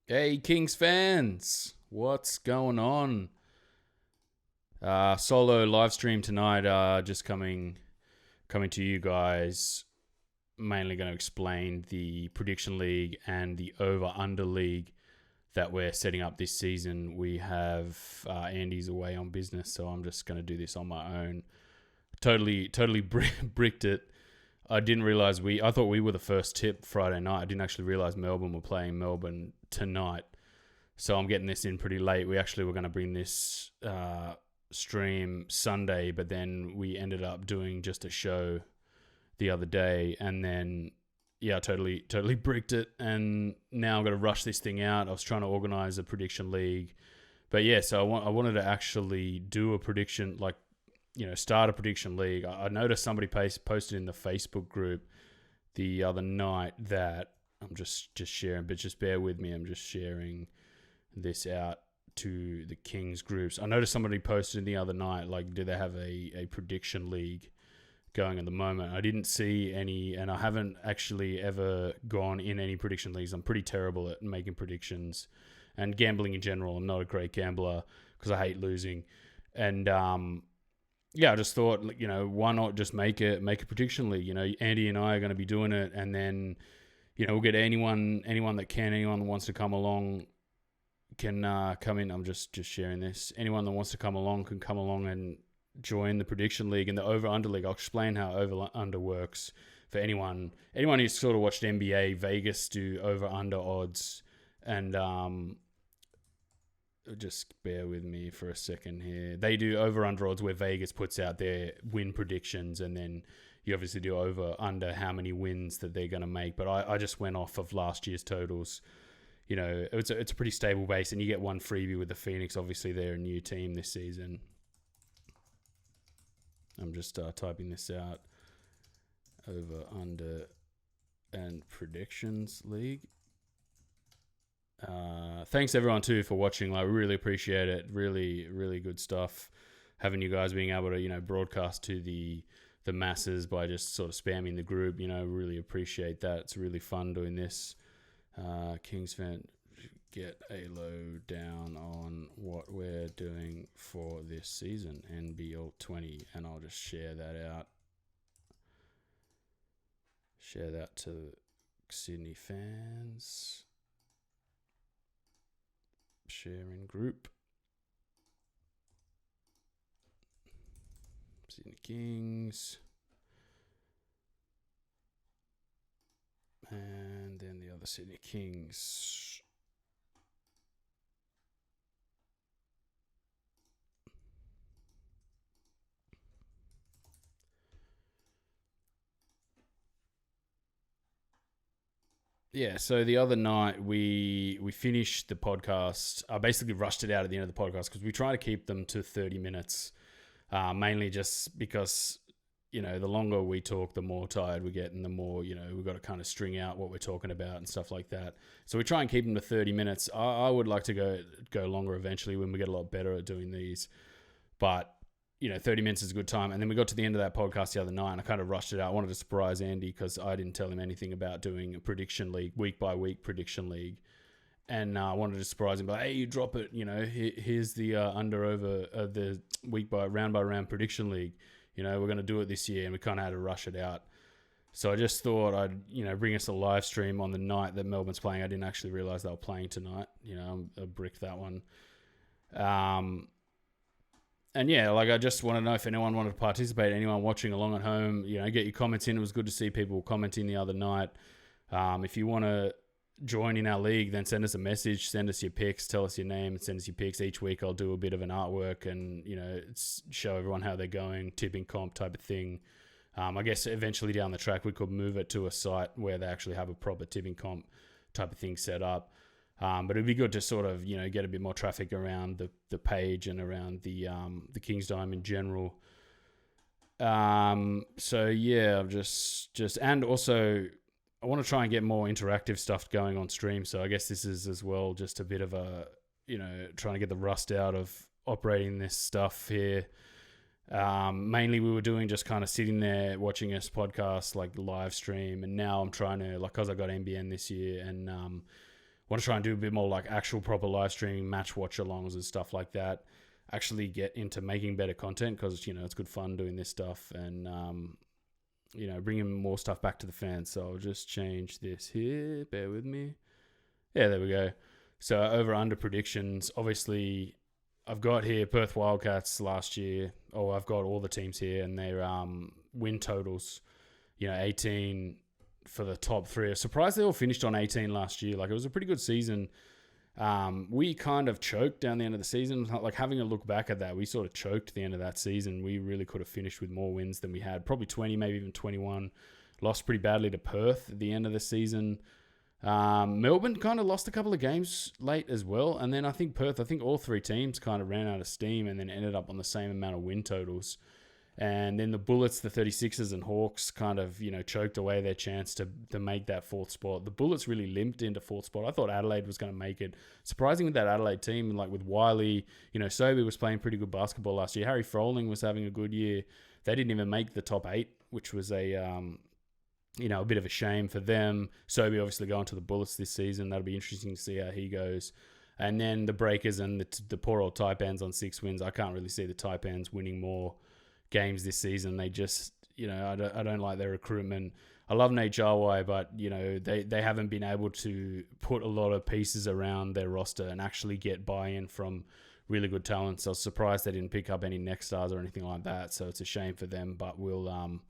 Hey, Kings fans, what's going on? Solo live stream tonight. Just coming to you guys. Mainly going to explain the prediction league and the over under league that we're setting up this season. We have Andy's away on business, so I'm just going to do this on my own. Totally bricked it. I didn't realize I thought we were the first tip Friday night. I didn't actually realize Melbourne were playing Melbourne tonight. So I'm getting this in pretty late. We actually were going to bring this stream Sunday, but then we ended up doing just a show the other day, and then totally bricked it. And now I'm going to rush this thing out. I was trying to organize a prediction league, but yeah, so I wanted to actually do a prediction, start a prediction league. I noticed somebody posted in the Facebook group the other night that I'm just sharing, but just bear with me. I'm just sharing this out to the Kings groups. I noticed somebody posted the other night, do they have a prediction league going at the moment? I didn't see any, and I haven't actually ever gone in any prediction leagues. I'm pretty terrible at making predictions and gambling in general. I'm not a great gambler because I hate losing. And I just thought, why not just make a prediction league? Andy and I are going to be doing it, and then we'll get anyone that wants to come along can come in. I'm just sharing this. Anyone that wants to come along can come along and join the prediction league and the over-under league. I'll explain how over-under works for anyone who's sort of watched NBA. Vegas do over-under odds, and just bear with me for a second here. They do over-under odds where Vegas puts out their win predictions, and then you obviously do over-under how many wins that they're going to make. But I just went off of last year's totals. It's a pretty stable base, and you get one freebie with the Phoenix. Obviously, they're a new team this season. I'm just typing this out. Over, under, and predictions league. Thanks everyone too for watching. We really appreciate it. Really, really good stuff. Having you guys being able to broadcast to the masses by just sort of spamming the group. Really appreciate that. It's really fun doing this. Kings fan, get a low down on what we're doing for this season, NBL 20, and I'll just share that out. Share that to Sydney fans. Sharing group. Sydney Kings. And then the other Sydney Kings. Yeah, so the other night we finished the podcast. I basically rushed it out at the end of the podcast because we try to keep them to 30 minutes, mainly just because, the longer we talk, the more tired we get, and the more, we've got to kind of string out what we're talking about and stuff like that. So we try and keep them to 30 minutes. I would like to go longer eventually when we get a lot better at doing these. But 30 minutes is a good time. And then we got to the end of that podcast the other night, and I kind of rushed it out. I wanted to surprise Andy because I didn't tell him anything about doing a prediction league, week by week prediction league. And I wanted to surprise him, but hey, you drop it. Here's the under over the week by round prediction league. We're going to do it this year, and we kind of had to rush it out. So I just thought I'd bring us a live stream on the night that Melbourne's playing. I didn't actually realize they were playing tonight. I bricked that one. And yeah, I just want to know if anyone wanted to participate, anyone watching along at home, get your comments in. It was good to see people commenting the other night. If you want to join in our league, then send us a message, send us your picks, tell us your name, and send us your picks. Each week I'll do a bit of an artwork and, show everyone how they're going, tipping comp type of thing. I guess eventually down the track we could move it to a site where they actually have a proper tipping comp type of thing set up. But it'd be good to sort of, get a bit more traffic around the page and around the King's Dime in general. So yeah, I've just and also I want to try and get more interactive stuff going on stream. So I guess this is as well just a bit of a, trying to get the rust out of operating this stuff here. Mainly we were doing just kind of sitting there watching us podcast, live stream. And now I'm trying to, because I got NBN this year, and want to try and do a bit more like actual proper live streaming, match watch alongs and stuff like that. Actually get into making better content because, it's good fun doing this stuff and, bringing more stuff back to the fans. So I'll just change this here. Bear with me. Yeah, there we go. So over under predictions, obviously I've got here Perth Wildcats last year. I've got all the teams here and their win totals, 18 for the top three. I'm surprised they all finished on 18 last year. Like, it was a pretty good season. We kind of choked down the end of the season. Like, having a look back at that, we sort of choked the end of that season. We really could have finished with more wins than we had. Probably 20, maybe even 21. Lost pretty badly to Perth at the end of the season. Melbourne kind of lost a couple of games late as well. And then I think all three teams kind of ran out of steam and then ended up on the same amount of win totals. And then the Bullets, the 36ers and Hawks kind of, choked away their chance to make that fourth spot. The Bullets really limped into fourth spot. I thought Adelaide was going to make it. Surprising with that Adelaide team, like with Wiley, Sobey was playing pretty good basketball last year. Harry Froling was having a good year. They didn't even make the top 8, which was a bit of a shame for them. Sobey obviously going to the Bullets this season. That'll be interesting to see how he goes. And then the Breakers and the poor old Taipans on 6 wins. I can't really see the Taipans winning more games this season. They just, I don't like their recruitment. I love Nate Jarwai, but, they haven't been able to put a lot of pieces around their roster and actually get buy-in from really good talent. So I was surprised they didn't pick up any next stars or anything like that. So it's a shame for them, but we'll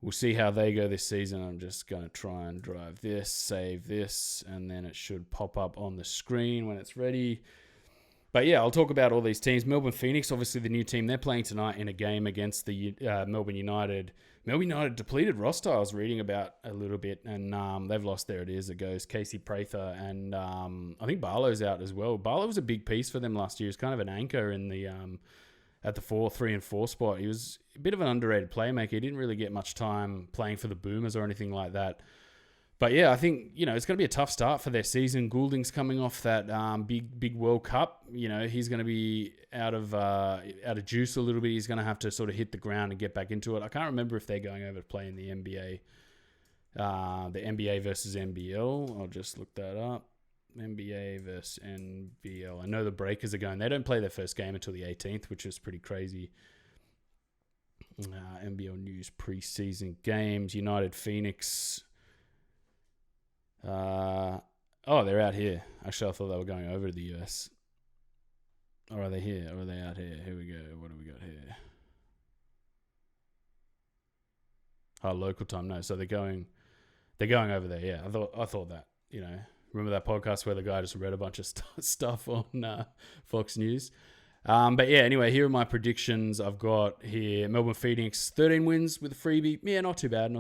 see how they go this season. I'm just going to try and drive this, save this, and then it should pop up on the screen when it's ready. But yeah, I'll talk about all these teams. Melbourne Phoenix, obviously the new team. They're playing tonight in a game against the Melbourne United. Melbourne United depleted roster, I was reading about a little bit, and they've lost, there it is. It goes Casey Prather, and I think Barlow's out as well. Barlow was a big piece for them last year. He was kind of an anchor in the at the 3 and 4 spot. He was a bit of an underrated playmaker. He didn't really get much time playing for the Boomers or anything like that. But yeah, I think, it's going to be a tough start for their season. Goulding's coming off that big World Cup. He's going to be out of juice a little bit. He's going to have to sort of hit the ground and get back into it. I can't remember if they're going over to play in the NBA, the NBA versus NBL. I'll just look that up. NBA versus NBL. I know the Breakers are going. They don't play their first game until the 18th, which is pretty crazy. NBL News preseason games. United Phoenix. They're out here. Actually, I thought they were going over to the US. Or are they here? Or are they out here? Here we go. What do we got here? Local time. No, so they're going over there. Yeah, I thought that. Remember that podcast where the guy just read a bunch of stuff on Fox News? But yeah, anyway, here are my predictions. I've got here Melbourne Phoenix 13 wins with a freebie. Yeah, not too bad.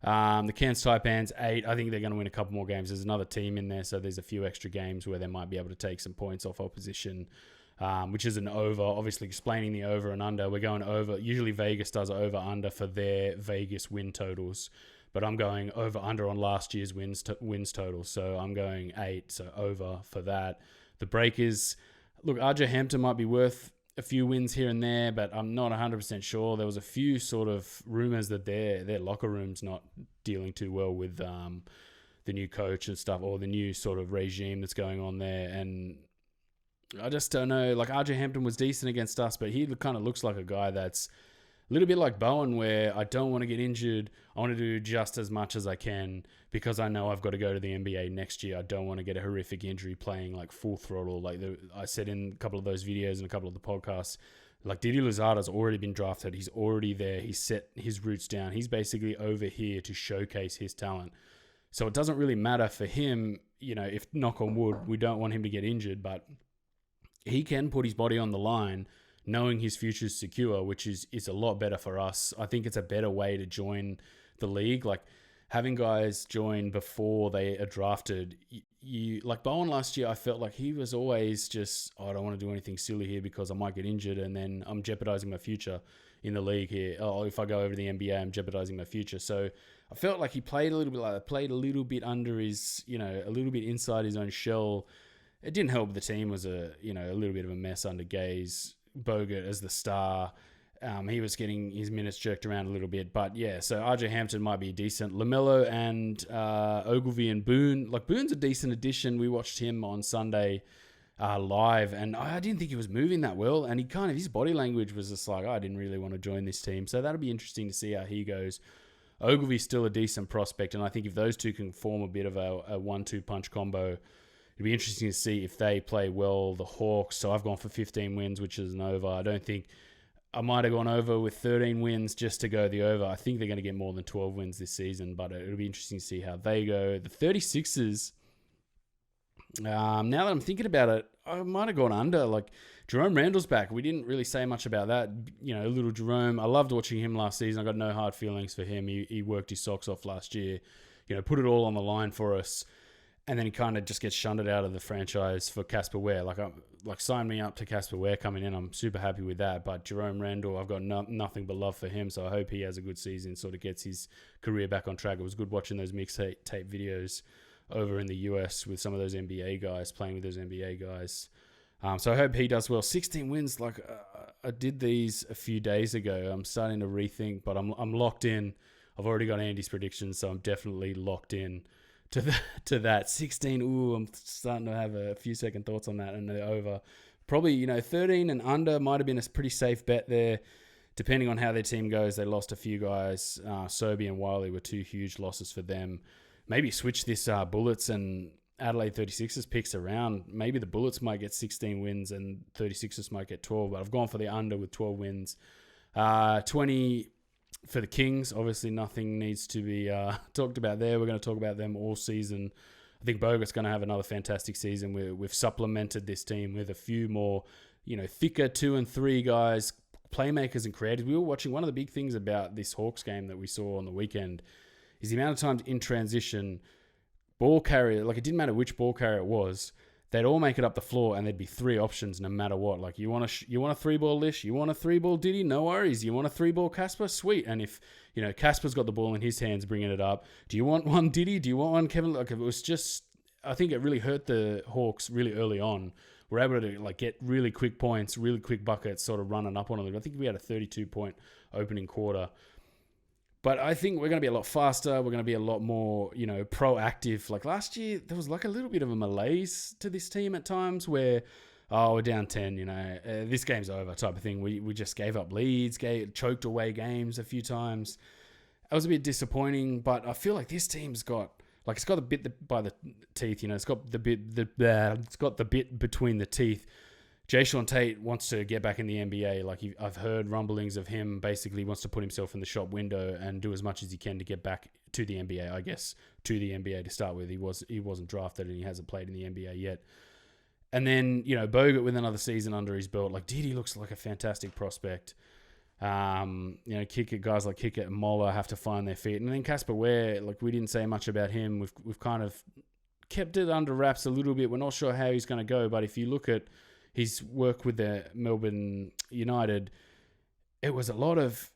The Cairns Taipans 8. I think they're going to win a couple more games. There's another team in there, so there's a few extra games where they might be able to take some points off opposition, which is an over. Obviously, explaining the over and under. We're going over. Usually Vegas does over under for their Vegas win totals, but I'm going over under on last year's wins total. So I'm going 8, so over for that. The Breakers, look, RJ Hampton might be worth a few wins here and there, but I'm not 100% sure. There was a few sort of rumors that their locker room's not dealing too well with the new coach and stuff, or the new sort of regime that's going on there. And I just don't know. Like, RJ Hampton was decent against us, but he kind of looks like a guy that's a little bit like Bowen, where I don't want to get injured. I want to do just as much as I can because I know I've got to go to the NBA next year. I don't want to get a horrific injury playing like full throttle. Like I said in a couple of those videos and a couple of the podcasts, like Didi Lozada's already been drafted. He's already there. He's set his roots down. He's basically over here to showcase his talent. So it doesn't really matter for him, if, knock on wood, we don't want him to get injured, but he can put his body on the line knowing his future's secure, which is a lot better for us. I think it's a better way to join the league. Like, having guys join before they are drafted, like Bowen last year, I felt like he was always just, I don't want to do anything silly here because I might get injured and then I'm jeopardizing my future in the league here. If I go over to the NBA, I'm jeopardizing my future. So I felt like he played a little bit under his, a little bit inside his own shell. It didn't help the team was a little bit of a mess under Gaze. Bogut as the star, He was getting his minutes jerked around a little bit. But yeah, so RJ Hampton might be decent. LaMelo and Ogilvy and Boone. Like, Boone's a decent addition. We watched him on Sunday live, and I didn't think he was moving that well. And his body language was just like, I didn't really want to join this team. So that'll be interesting to see how he goes. Ogilvy's still a decent prospect, and I think if those two can form a bit of a 1-2 punch combo, it'd be interesting to see if they play well. The Hawks, so I've gone for 15 wins, which is an over. I don't think I might have gone over with 13 wins just to go the over. I think they're going to get more than 12 wins this season, but it'll be interesting to see how they go. The 36ers, now that I'm thinking about it, I might have gone under. Like, Jerome Randall's back. We didn't really say much about that. Little Jerome. I loved watching him last season. I got no hard feelings for him. He worked his socks off last year. Put it all on the line for us. And then he kind of just gets shunted out of the franchise for Casper Ware. Sign me up to Casper Ware coming in. I'm super happy with that. But Jerome Randall, I've got nothing but love for him. So I hope he has a good season, sort of gets his career back on track. It was good watching those mixtape videos over in the US with some of those NBA guys, playing with those NBA guys. So I hope he does well. 16 wins. I did these a few days ago. I'm starting to rethink, but I'm locked in. I've already got Andy's predictions, so I'm definitely locked in to that. 16. Ooh, I'm starting to have a few second thoughts on that, and they're over. Probably 13 and under might have been a pretty safe bet there, depending on how their team goes. They lost a few guys. Sobey and Wiley were two huge losses for them. Maybe switch this Bullets and Adelaide 36ers picks around. Maybe the Bullets might get 16 wins and 36ers might get 12, but I've gone for the under with 12 wins. 20 for the Kings. Obviously, nothing needs to be talked about there. We're going to talk about them all season. I think Bogut's going to have another fantastic season. We've supplemented this team with a few more, thicker 2 and 3 guys, playmakers and creators. We were watching, one of the big things about this Hawks game that we saw on the weekend is the amount of times in transition, ball carrier, it didn't matter which ball carrier it was, they'd all make it up the floor and there'd be 3 options no matter what. You want a 3-ball Lish? You want a 3-ball Diddy? No worries. You want a 3-ball Casper? Sweet. And if, Casper's got the ball in his hands bringing it up, do you want one Diddy? Do you want one Kevin? It was just, I think it really hurt the Hawks really early on. We're able to get really quick points, really quick buckets, sort of running up on them. I think we had a 32-point opening quarter. But I think we're going to be a lot faster. We're going to be a lot more, proactive. Like last year, there was a little bit of a malaise to this team at times where, we're down 10, this game's over type of thing. We just gave up leads, choked away games a few times. It was a bit disappointing, but I feel like this team's got, it's got the bit by the teeth, it's got the bit between the teeth. Jayshawn Tate wants to get back in the NBA. I've heard rumblings of him basically wants to put himself in the shop window and do as much as he can to get back to the NBA, I guess, to the NBA to start with. He wasn't drafted and he hasn't played in the NBA yet. And then, Bogut with another season under his belt. Didi looks like a fantastic prospect. Guys like Kicker and Moller have to find their feet. And then Casper Ware, we didn't say much about him. We've kind of kept it under wraps a little bit. We're not sure how he's going to go, but if you look at his work with the Melbourne United, it was a lot of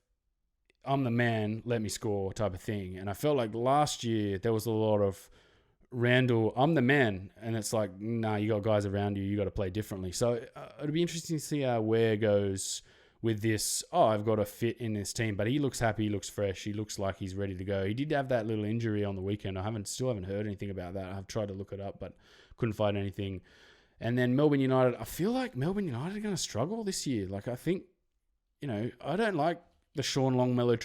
I'm the man, let me score type of thing. And I felt like last year there was a lot of Randall, I'm the man. And it's nah, you got guys around you, you got to play differently. So it'll be interesting to see how Ware goes with this. I've got a fit in this team, but he looks happy, he looks fresh, he looks like he's ready to go. He did have that little injury on the weekend. I still haven't heard anything about that. I've tried to look it up, but couldn't find anything. And then Melbourne United, I feel like Melbourne United are going to struggle this year. I think, I don't like the Sean Longmello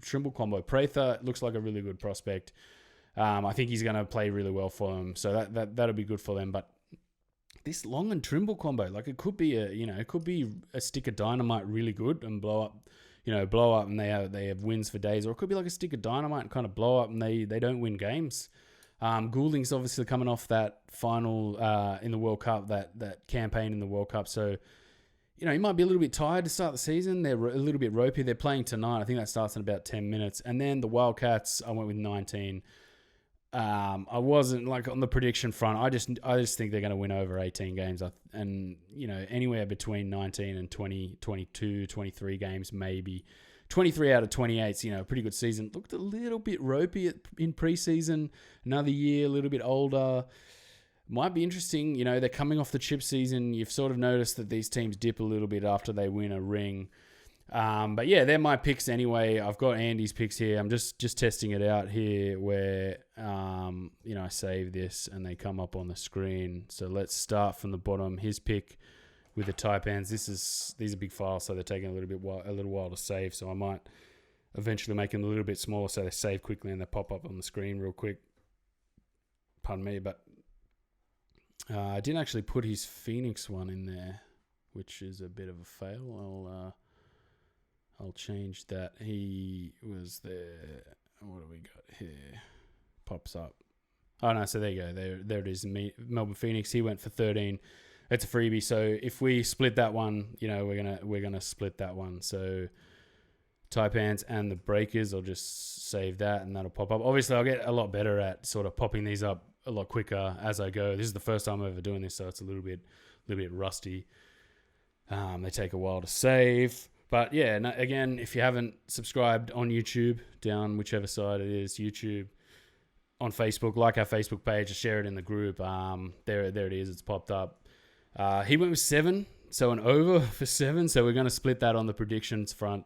Trimble combo. Prather looks like a really good prospect. I think he's going to play really well for them. So that'll be good for them. But this Long and Trimble combo, it could be a stick of dynamite really good and blow up and they have wins for days. Or it could be like a stick of dynamite and kind of blow up and they don't win games. Goulding's obviously coming off that final in the World Cup, that campaign in the World Cup. So, he might be a little bit tired to start the season. They're a little bit ropey. They're playing tonight. I think that starts in about 10 minutes. And then the Wildcats, I went with 19. I wasn't on the prediction front. I just think they're going to win over 18 games. And, anywhere between 19 and 20, 22, 23 games maybe. 23 out of 28 is, a pretty good season. Looked a little bit ropey in preseason. Another year, a little bit older. Might be interesting. They're coming off the chip season. You've sort of noticed that these teams dip a little bit after they win a ring. But yeah, they're my picks anyway. I've got Andy's picks here. I'm just testing it out here where, I save this and they come up on the screen. So let's start from the bottom. His pick with the Taipans. These are big files, so they're taking a little while to save. So I might eventually make them a little bit smaller so they save quickly and they pop up on the screen real quick. Pardon me, but I didn't actually put his Phoenix one in there, which is a bit of a fail. I'll change that. He was there. What do we got here? Pops up. Oh no, so there you go. There it is. Melbourne Phoenix. He went for 13. It's a freebie. So if we split that one, we're gonna split that one. So Taipans and the Breakers. I'll just save that and that'll pop up. Obviously, I'll get a lot better at sort of popping these up a lot quicker as I go. This is the first time I'm ever doing this, so it's a little bit rusty. They take a while to save. But yeah, again, if you haven't subscribed on YouTube, down whichever side it is, YouTube, on Facebook, like our Facebook page, share it in the group. There it is. It's popped up. He went with 7, so an over for 7. So we're going to split that on the predictions front,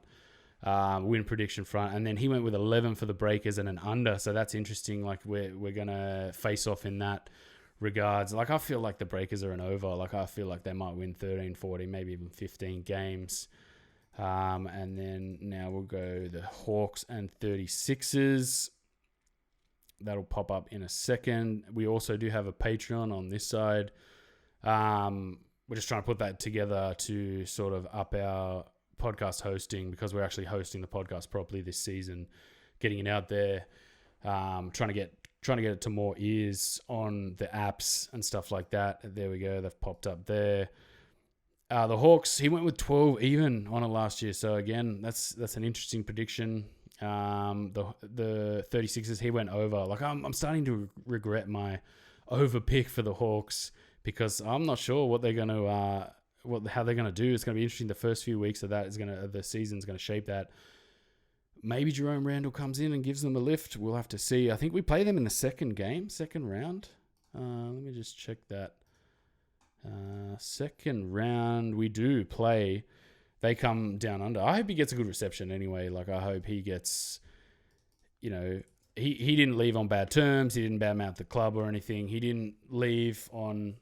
win prediction front, and then he went with 11 for the Breakers and an under. So that's interesting. Like we're going to face off in that regards. Like I feel like the Breakers are an over. Like I feel like they might win 13, 14, maybe even 15 games. And then now we'll go the Hawks and 36ers. That'll pop up in a second. We also do have a Patreon on this side. We're just trying to put that together to sort of up our podcast hosting, because we're actually hosting the podcast properly this season, getting it out there, trying to get it to more ears on the apps and stuff like that. There we go. They've popped up there. The Hawks, he went with 12 even on it last year. So again, that's an interesting prediction. The 36ers, he went over. Like I'm starting to regret my over pick for the Hawks, because I'm not sure what they're going to how they're going to do. It's going to be interesting. The first few weeks of the season's going to shape that. Maybe Jerome Randall comes in and gives them a lift. We'll have to see. I think we play them in the second round. Let me just check that. Second round, we do play. They come down under. I hope he gets a good reception anyway. Like I hope he gets, he didn't leave on bad terms. He didn't badmouth the club or anything. He didn't leave on,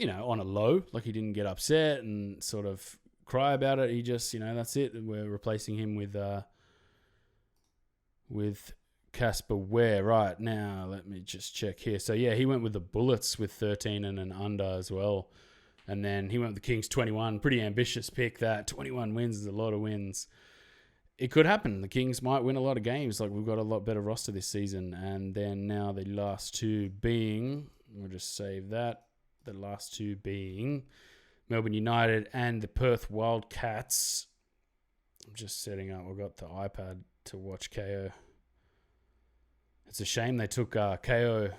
on a low. Like he didn't get upset and sort of cry about it. He just, that's it. We're replacing him with Casper Ware. Right now, let me just check here. So yeah, he went with the Bullets with 13 and an under as well. And then he went with the Kings 21. Pretty ambitious pick that. 21 wins is a lot of wins. It could happen. The Kings might win a lot of games. Like we've got a lot better roster this season. And then now the last two being, we'll just save that. The last two being Melbourne United and the Perth Wildcats. I'm just setting up. I've got the iPad to watch KO. It's a shame they took KO.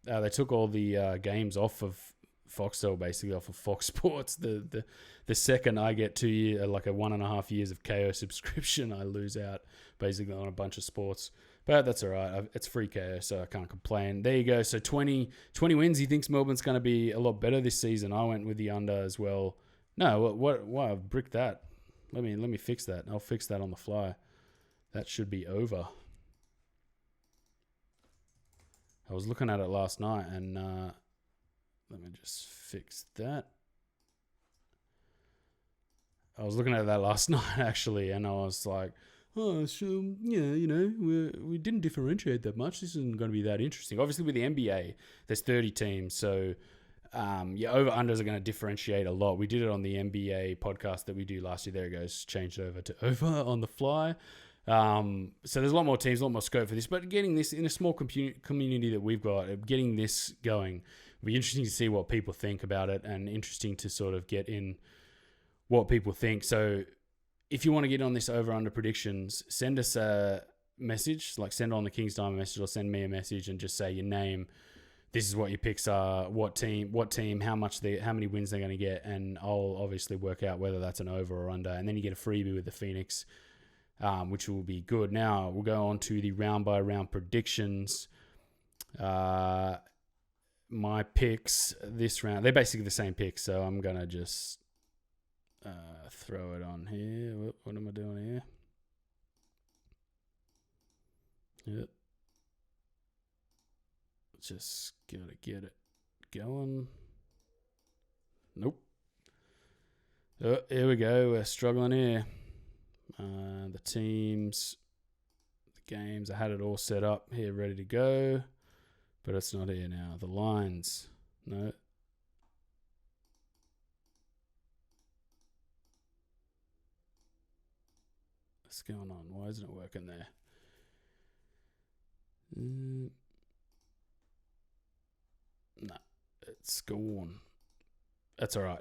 They took all the games off of Foxtel, basically off of Fox Sports. The second I get 2 years, like a 1.5 years of KO subscription, I lose out basically on a bunch of sports. But that's all right. It's free KO, so I can't complain. There you go. So 20 wins. He thinks Melbourne's going to be a lot better this season. I went with the under as well. No, why I've bricked that. Let me fix that. I'll fix that on the fly. That should be over. I was looking at it last night, and let me just fix that. I was looking at that last night, actually, and I was like, oh, so, yeah, we didn't differentiate that much. This isn't going to be that interesting. Obviously, with the NBA, there's 30 teams, so over-unders are going to differentiate a lot. We did it on the NBA podcast that we do last year. There it goes. Changed over to over on the fly. So there's a lot more teams, a lot more scope for this. But getting this in a small community that we've got, getting this going, it'll be interesting to see what people think about it, and interesting to sort of get in what people think. So if you want to get on this over-under predictions, send us a message, like send on the Kings Diamond message, or send me a message and just say your name. This is what your picks are, what team, how many wins they're going to get, and I'll obviously work out whether that's an over or under. And then you get a freebie with the Phoenix, which will be good. Now we'll go on to the round-by-round predictions. My picks this round, they're basically the same picks, so I'm going to just throw it on here. What am I doing here? Yep. Just gotta get it going. Nope. Oh, here we go. We're struggling here. The teams, the games. I had it all set up here, ready to go, but it's not here now. The lines. No. What's going on? Why isn't it working there? No, it's gone. That's all right.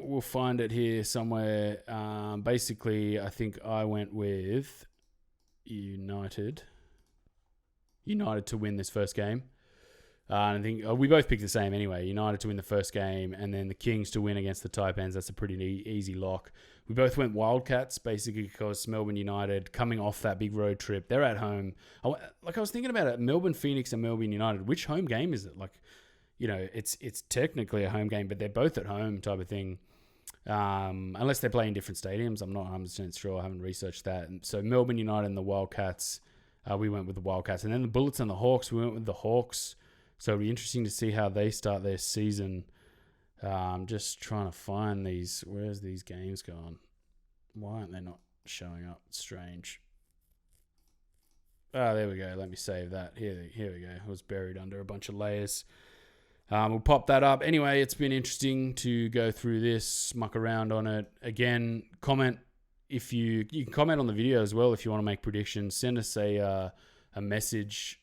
We'll find it here somewhere. Basically, I think I went with United to win this first game. And I think we both picked the same anyway. United to win the first game, and then the Kings to win against the Taipans. That's a pretty easy lock. We both went Wildcats, basically because Melbourne United, coming off that big road trip, they're at home. I was thinking about it, Melbourne Phoenix and Melbourne United. Which home game is it? Like, you know, it's technically a home game, but they're both at home type of thing. Unless they play in different stadiums. I'm not 100% sure. I haven't researched that. And so Melbourne United and the Wildcats, we went with the Wildcats. And then the Bullets and the Hawks, we went with the Hawks. So it'll be interesting to see how they start their season. Just trying to find these. Where's these games gone? Why aren't they not showing up? It's strange. Oh, there we go. Let me save that. Here we go. It was buried under a bunch of layers. We'll pop that up. Anyway, it's been interesting to go through this, muck around on it. Again, comment if you can comment on the video as well if you want to make predictions. Send us a message.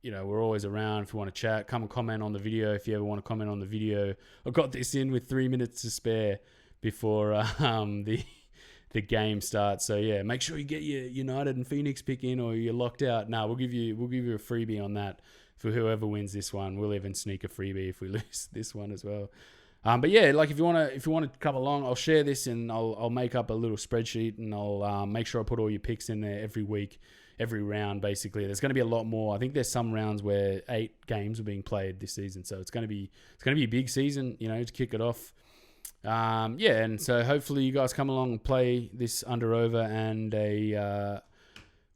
You know, we're always around if you want to chat. Come and comment on the video if you ever want to comment on the video. I got this in with 3 minutes to spare before the game starts. So yeah, make sure you get your United and Phoenix pick in, or you're locked out. No, we'll give you a freebie on that for whoever wins this one. We'll even sneak a freebie if we lose this one as well. But yeah, like if you want to come along, I'll share this and I'll make up a little spreadsheet and I'll make sure I put all your picks in there every week, every round. Basically, there's going to be a lot more. I think there's some rounds where 8 games are being played this season, so it's going to be a big season, you know, to kick it off. Yeah, and so hopefully you guys come along and play this under over and a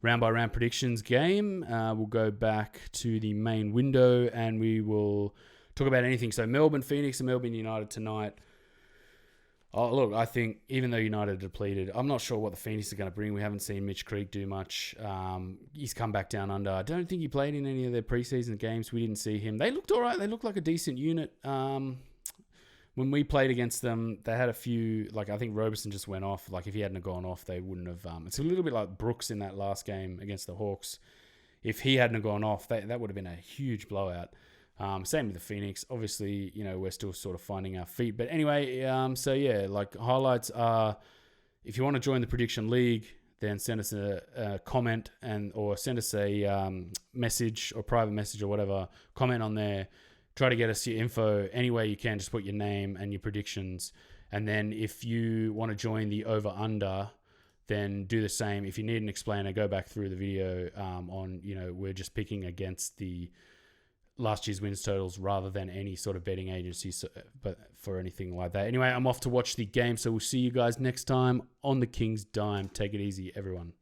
round by round predictions game. We'll go back to the main window and we will talk about anything. So Melbourne Phoenix and Melbourne United tonight. Oh, look, I think even though United are depleted, I'm not sure what the Phoenix are going to bring. We haven't seen Mitch Creek do much. He's come back down under. I don't think he played in any of their preseason games. We didn't see him. They looked all right. They looked like a decent unit. When we played against them, they had a few, like I think Roberson just went off. Like if he hadn't gone off, they wouldn't have. It's a little bit like Brooks in that last game against the Hawks. If he hadn't gone off, that would have been a huge blowout. Same with the Phoenix. Obviously, you know, we're still sort of finding our feet. But anyway, so yeah, like highlights are, if you want to join the Prediction League, then send us a comment or send us a message or private message or whatever. Comment on there. Try to get us your info any way you can. Just put your name and your predictions. And then if you want to join the over-under, then do the same. If you need an explainer, go back through the video on, you know, we're just picking against the last year's wins totals rather than any sort of betting agency but for anything like that. Anyway, I'm off to watch the game, so we'll see you guys next time on the King's Dime. Take it easy, everyone.